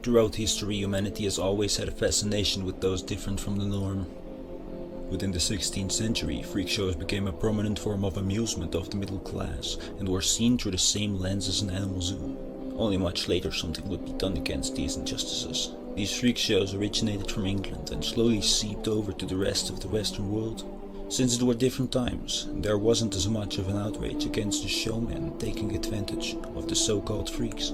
Throughout history, humanity has always had a fascination with those different from the norm. Within the 16th century, freak shows became a prominent form of amusement of the middle class and were seen through the same lens as an animal zoo. Only much later something would be done against these injustices. These freak shows originated from England and slowly seeped over to the rest of the Western world. Since it were different times, there wasn't as much of an outrage against the showmen taking advantage of the so-called freaks.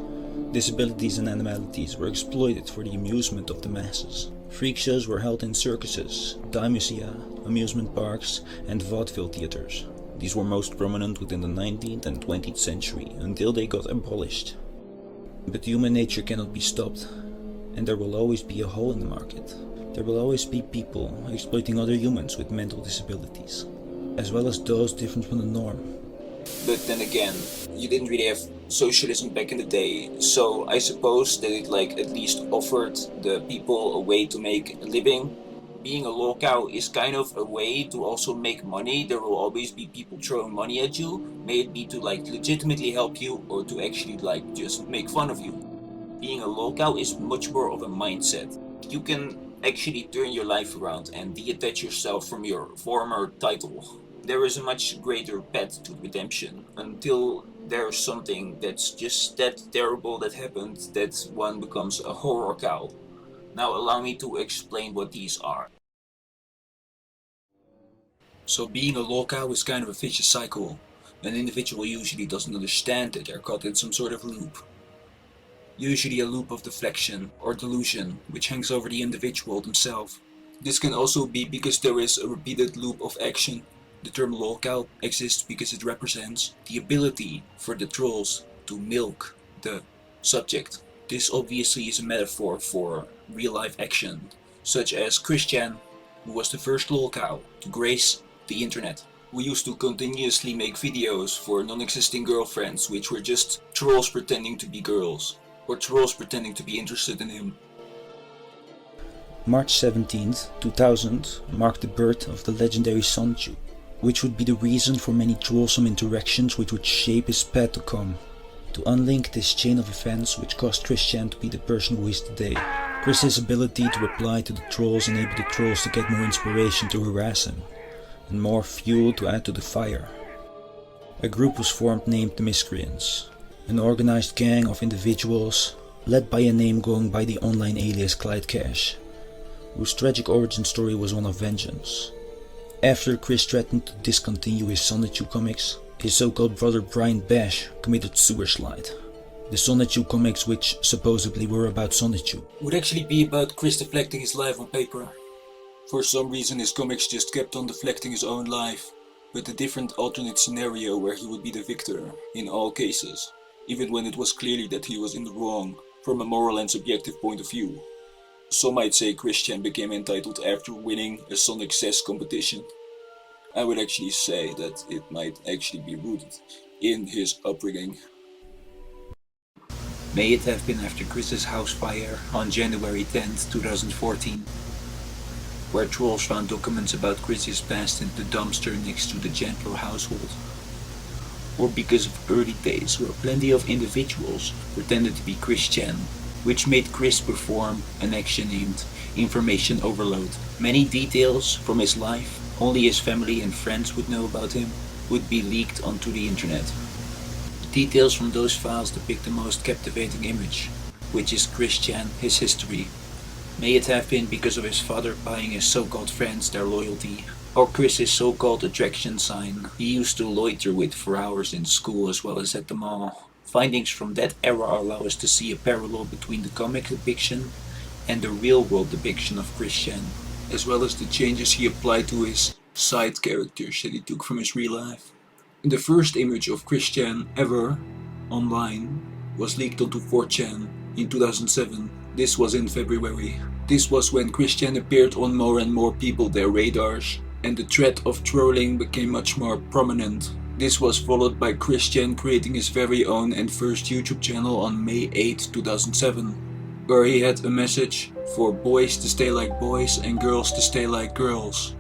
Disabilities and animalities were exploited for the amusement of the masses. Freak shows were held in circuses, dimusia, amusement parks, and vaudeville theaters. These were most prominent within the 19th and 20th century until they got abolished. But human nature cannot be stopped, and there will always be a hole in the market. There will always be people exploiting other humans with mental disabilities, as well as those different from the norm. But then again, you didn't really have socialism back in the day, so I suppose that it at least offered the people a way to make a living. Being a lolcow is kind of a way to also make money. There will always be people throwing money at you, may it be to legitimately help you or to actually just make fun of you. Being a lolcow is much more of a mindset. You can actually turn your life around and detach yourself from your former title. There is a much greater path to redemption until there's something that's just that terrible that happened that one becomes a horror cow. Now allow me to explain what these are. So being a lolcow is kind of a vicious cycle. An individual usually doesn't understand that they're caught in some sort of loop. Usually a loop of deflection or delusion which hangs over the individual themselves. This can also be because there is a repeated loop of action. The term lolcow exists because it represents the ability for the trolls to milk the subject. This obviously is a metaphor for real-life action, such as Christian, who was the first lolcow to grace the internet. We used to continuously make videos for non-existing girlfriends which were just trolls pretending to be girls, or trolls pretending to be interested in him. March 17th, 2000 marked the birth of the legendary Sonichu, which would be the reason for many troublesome interactions which would shape his path to come. To unlink this chain of events which caused Christian to be the person who he is today. Chris's ability to reply to the trolls enabled the trolls to get more inspiration to harass him, and more fuel to add to the fire. A group was formed named the Miscreants, an organized gang of individuals led by a name going by the online alias Clyde Cash, whose tragic origin story was one of vengeance. After Chris threatened to discontinue his Sonichu comics, his so-called brother Brian Bash committed suicide. The Sonichu comics, which supposedly were about Sonichu, would actually be about Chris deflecting his life on paper. For some reason his comics just kept on deflecting his own life, with a different alternate scenario where he would be the victor in all cases, even when it was clearly that he was in the wrong from a moral and subjective point of view. Some might say Christian became entitled after winning a Sonic Cess competition. I would actually say that it might actually be rooted in his upbringing. May it have been after Chris's house fire on January 10th, 2014, where trolls found documents about Chris's past in the dumpster next to the Gentler household. Or because of early days where plenty of individuals pretended to be Christian, which made Chris perform an action named Information Overload. Many details from his life only his family and friends would know about him would be leaked onto the internet. Details from those files depict the most captivating image, which is Christian, his history. May it have been because of his father buying his so-called friends their loyalty, or Chris's so-called attraction sign he used to loiter with for hours in school as well as at the mall. Findings from that era allow us to see a parallel between the comic depiction and the real-world depiction of Christian, as well as the changes he applied to his side characters that he took from his real life. The first image of Christian ever online was leaked onto 4chan in 2007. This was in February. This was when Christian appeared on more and more people their radars, and the threat of trolling became much more prominent. This was followed by Christian creating his very own and first YouTube channel on May 8, 2007, where he had a message for boys to stay like boys and girls to stay like girls,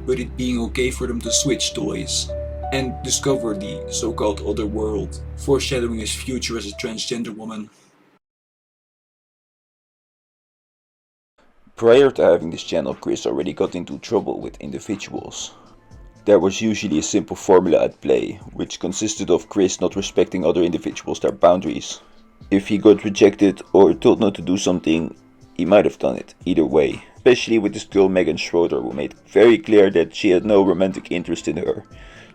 but it being okay for them to switch toys and discover the so-called other world, foreshadowing his future as a transgender woman. Prior to having this channel, Chris already got into trouble with individuals. There was usually a simple formula at play, which consisted of Chris not respecting other individuals' their boundaries. If he got rejected or told not to do something, he might have done it, either way. Especially with this girl Megan Schroeder, who made very clear that she had no romantic interest in her.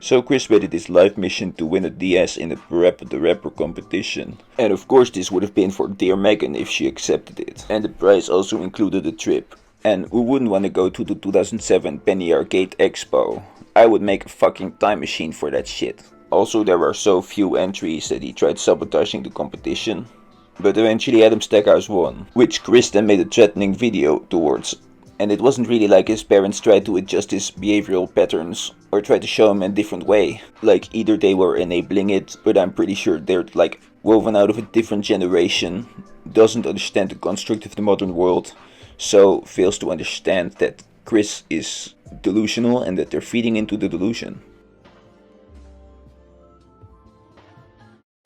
So Chris made it his life mission to win a DS in the Rap the Rapper competition. And of course this would have been for dear Megan if she accepted it. And the prize also included a trip. And who wouldn't want to go to the 2007 Penny Arcade Expo? I would make a fucking time machine for that shit. Also, there were so few entries that he tried sabotaging the competition. But eventually Adam Stackhouse won, which Chris then made a threatening video towards. And it wasn't really like his parents tried to adjust his behavioral patterns or tried to show him a different way. Like either they were enabling it, but I'm pretty sure they're like woven out of a different generation, doesn't understand the construct of the modern world, so fails to understand that Chris is delusional and that they're feeding into the delusion.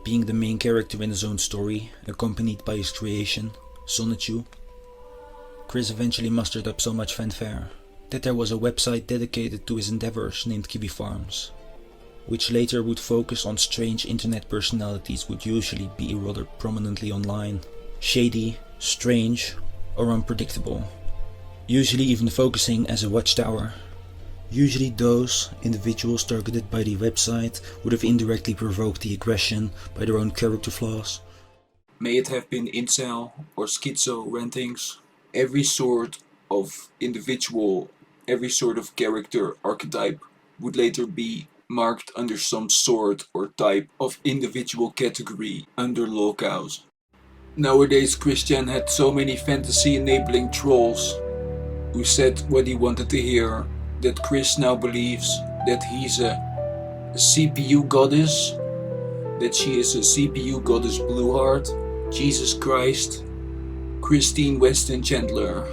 Being the main character in his own story, accompanied by his creation, Sonichu, Chris eventually mustered up so much fanfare that there was a website dedicated to his endeavors named Kiwifarms, which later would focus on strange internet personalities who would usually be rather prominently online, shady, strange, or unpredictable, usually even focusing as a watchtower. Usually those individuals targeted by the website would have indirectly provoked the aggression by their own character flaws. May it have been incel or schizo rantings, every sort of individual, every sort of character archetype would later be marked under some sort or type of individual category under Lolcows. Nowadays Christian had so many fantasy enabling trolls who said what he wanted to hear, that Chris now believes that he's a CPU goddess, that she is a CPU goddess Blueheart, Jesus Christ, Christine Weston Chandler.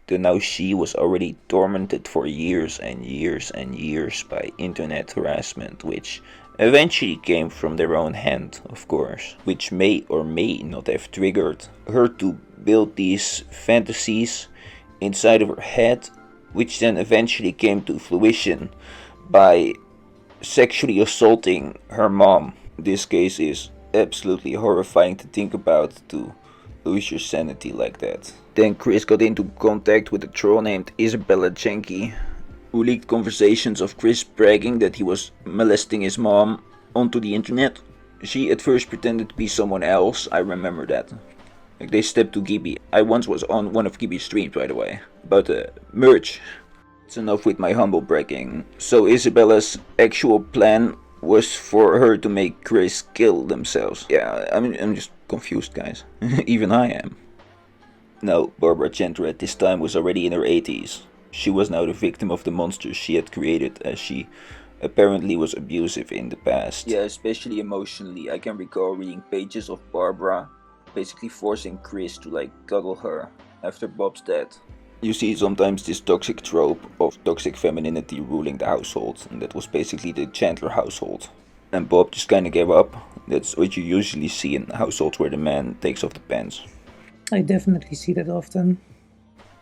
Now she was already tormented for years and years and years by internet harassment, which eventually came from their own hand, of course, which may or may not have triggered her to build these fantasies inside of her head, which then eventually came to fruition by sexually assaulting her mom. This case is absolutely horrifying to think about, to lose your sanity like that. Then Chris got into contact with a troll named Isabella Jenke, who leaked conversations of Chris bragging that he was molesting his mom onto the internet. She at first pretended to be someone else, I remember that. Like they stepped to Gibby. I once was on one of Gibby's streams, by the way, about merch. It's enough with my humble bragging. So Isabella's actual plan was for her to make Chris kill themselves. Yeah, I'm just confused, guys. Even I am. Now, Barbara Chandler at this time was already in her 80s. She was now the victim of the monsters she had created, as she apparently was abusive in the past. Yeah, especially emotionally. I can recall reading pages of Barbara basically forcing Chris to like cuddle her after Bob's death. You see sometimes this toxic trope of toxic femininity ruling the household, and that was basically the Chandler household. And Bob just kinda gave up. That's what you usually see in households where the man takes off the pants. I definitely see that often.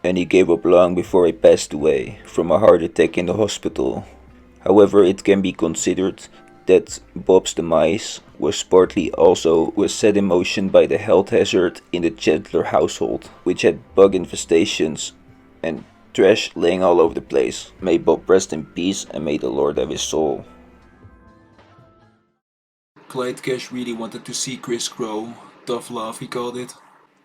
And he gave up long before he passed away from a heart attack in the hospital. However, it can be considered that Bob's demise was partly also set in motion by the health hazard in the Chandler household, which had bug infestations and trash laying all over the place. May Bob rest in peace and may the Lord have his soul. Clyde Cash really wanted to see Chris grow. Tough love, he called it.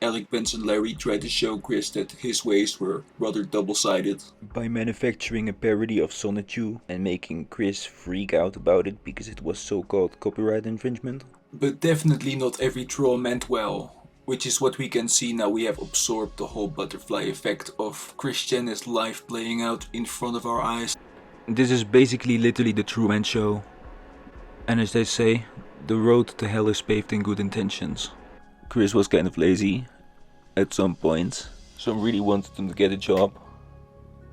Alec Benson Larry tried to show Chris that his ways were rather double-sided. By manufacturing a parody of Sonichu and making Chris freak out about it because it was so-called copyright infringement. But definitely not every troll meant well, which is what we can see now. We have absorbed the whole butterfly effect of Kris Jenner's life playing out in front of our eyes. This is basically literally the Truman Show. And as they say, the road to hell is paved in good intentions. Chris was kind of lazy at some point. Some really wanted him to get a job.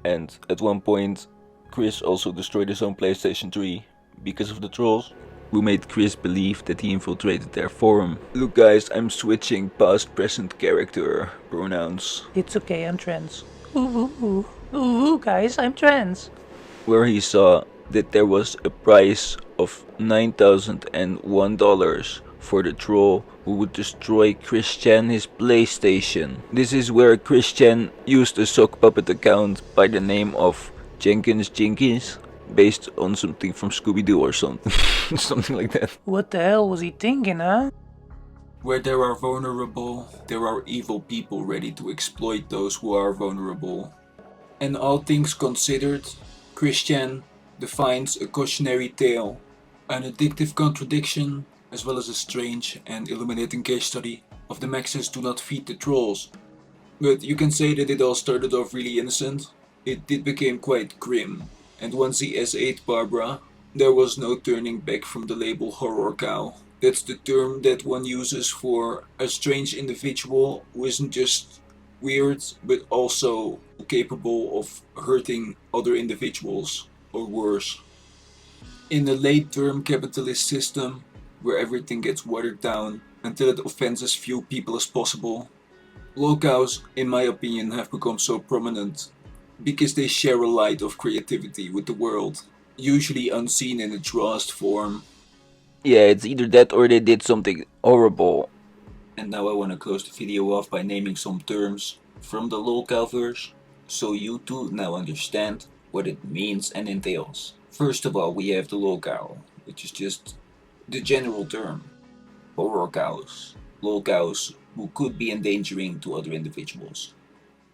And at one point, Chris also destroyed his own PlayStation 3 because of the trolls, who made Chris believe that he infiltrated their forum. Look guys, I'm switching past present character pronouns. It's okay, I'm trans. Ooh, guys, I'm trans. Where he saw that there was a price of $9,001 for the troll who would destroy Christian his PlayStation. This is where Christian used a sock puppet account by the name of Jenkins Jinkies, based on something from Scooby-Doo or something. Something like that. What the hell was he thinking, huh? Where there are vulnerable, there are evil people ready to exploit those who are vulnerable. And all things considered, Christian defines a cautionary tale, an addictive contradiction, as well as a strange and illuminating case study of the Maxes do not feed the trolls. But you can say that it all started off really innocent. It did become quite grim, and once he S8 Barbara, there was no turning back from the label horror cow. That's the term that one uses for a strange individual who isn't just weird, but also capable of hurting other individuals, or worse. In a late-term capitalist system, where everything gets watered down until it offends as few people as possible, Lolcows, in my opinion, have become so prominent because they share a light of creativity with the world, usually unseen in its rawest form. Yeah, it's either that or they did something horrible. And now I want to close the video off by naming some terms from the Lolcowverse, so you two now understand what it means and entails. First of all, we have the Lolcow, which is just the general term. Horror cows. Lolcows who could be endangering to other individuals.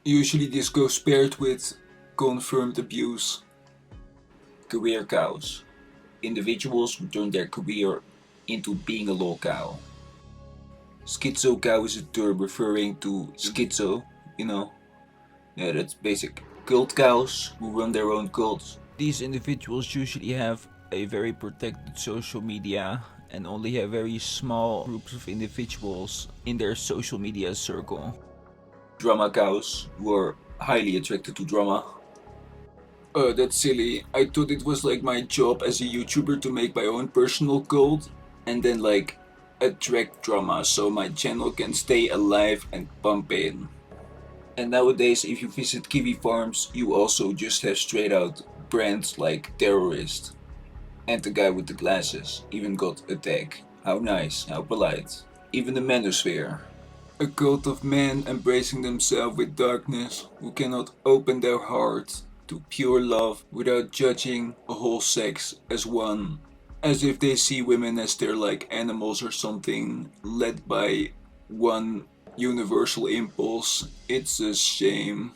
Usually this goes paired with confirmed abuse. Career cows. Individuals who turn their career into being a lolcow. Schizo cow is a term referring to schizo, Yeah, that's basic. Cult cows who run their own cults. These individuals usually have a very protected social media and only have very small groups of individuals in their social media circle. Drama cows who are highly attracted to drama. That's silly. I thought it was like my job as a YouTuber to make my own personal cult and then like attract drama so my channel can stay alive and pump in. And nowadays if you visit Kiwifarms you also just have straight out brands like terrorist. And the guy with the glasses even got a tag. How nice, how polite. Even the manosphere. A cult of men embracing themselves with darkness, who cannot open their heart to pure love without judging a whole sex as one. As if they see women as they're like animals or something, led by one universal impulse. It's a shame.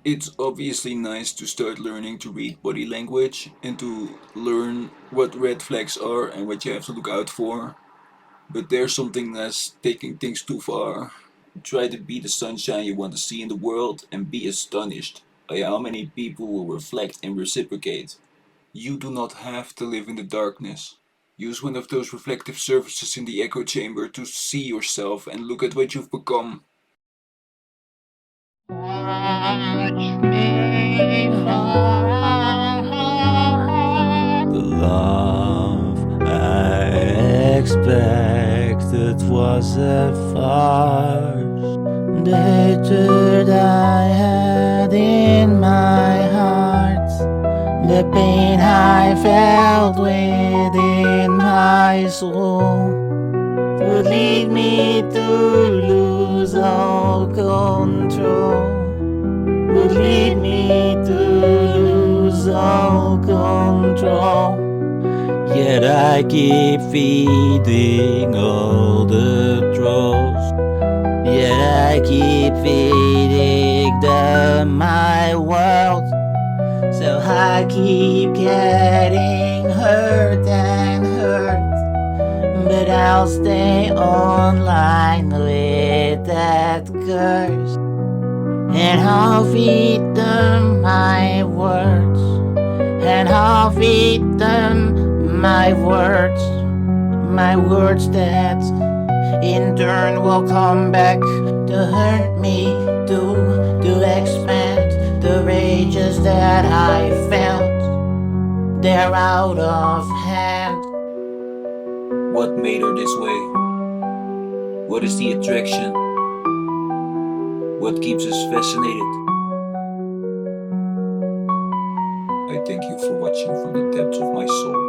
It's obviously nice to start learning to read body language and to learn what red flags are and what you have to look out for. But there's something that's taking things too far. Try to be the sunshine you want to see in the world and be astonished by how many people will reflect and reciprocate. You do not have to live in the darkness. Use one of those reflective surfaces in the echo chamber to see yourself and look at what you've become. Watch me fall. The love I expected was a farce. The hatred I had in my heart, the pain I felt within my soul, would lead me to lose all control, would lead me to lose all control. Yet I keep feeding all the trolls, yet I keep feeding them my world. So I keep getting hurt and hurt, but I'll stay online with that curse. And I'll feed them my words, and I'll feed them my words that in turn will come back to hurt me, to expand the rages that I felt. They're out of hand. What made her this way? What is the attraction? What keeps us fascinated? I thank you for watching from the depths of my soul.